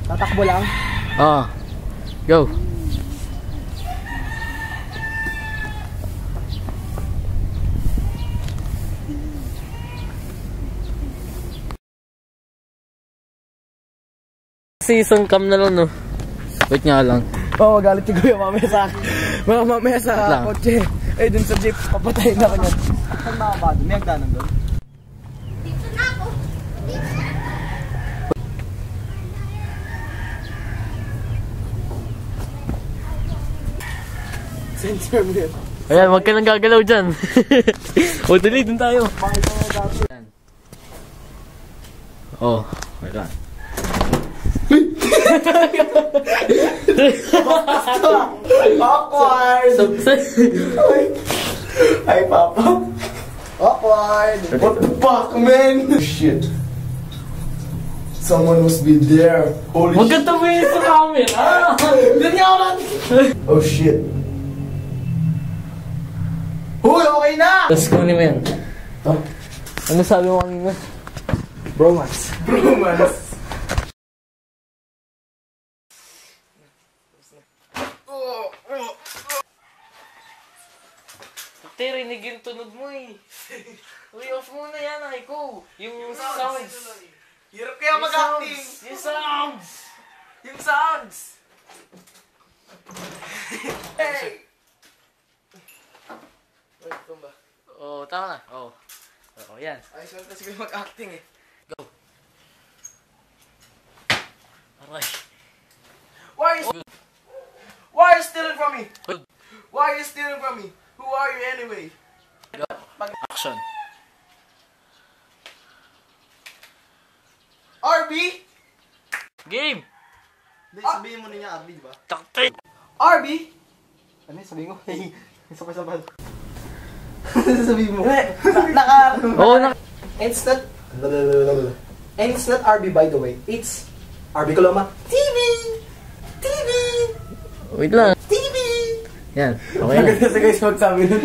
Tatakbo lang? Oo. Go. Isang cam na lang, no? Wait nga lang. Oo, magalit yung kuya mamaya sa kotse. Eh, dun sa jeep, papatayin na kanya. Saan makaba doon? May hagdanan doon? Dito na ako. Sensor mo yun. Ayan, wag ka nang gagalaw dyan. O, tuloy, dun tayo. Oh, wait lang. Awkward! Hi, Papa. Awkward! What the fuck, man? Shit. Someone must be there. Holy shit. Wag ka tumingin sa camera! Oh shit. Huy, okay na! Tapos kunin mo yan. Huh? Ano sabi mo kanina? Bromance. Bromance. Pati, rinig yung tunog mo eh. Uy, off muna yan, Aiko. Yung sounds. Hirap kaya mag-acting. Yung sounds! Yung sounds. Hey! Wait, ito ba? Oo, tama na. Oo. Oo, yan. Ayos lang kasi mag-acting eh. Go. Aray. Why are you stealing from me? Good. Why are you stealing from me? Who are you anyway? Go. Action. RB? Game! Hindi, sabihin mo na niya RB, diba? Taktik! RB? Ano yung sabihin ko? Hey, sabay-sabay. Sabihin mo. Oo, na. And it's not RB, by the way. It's RB Coloma. TV! TV! Wait lang. TV! Yan. Okay na. Maganda sa guys magsabi nun.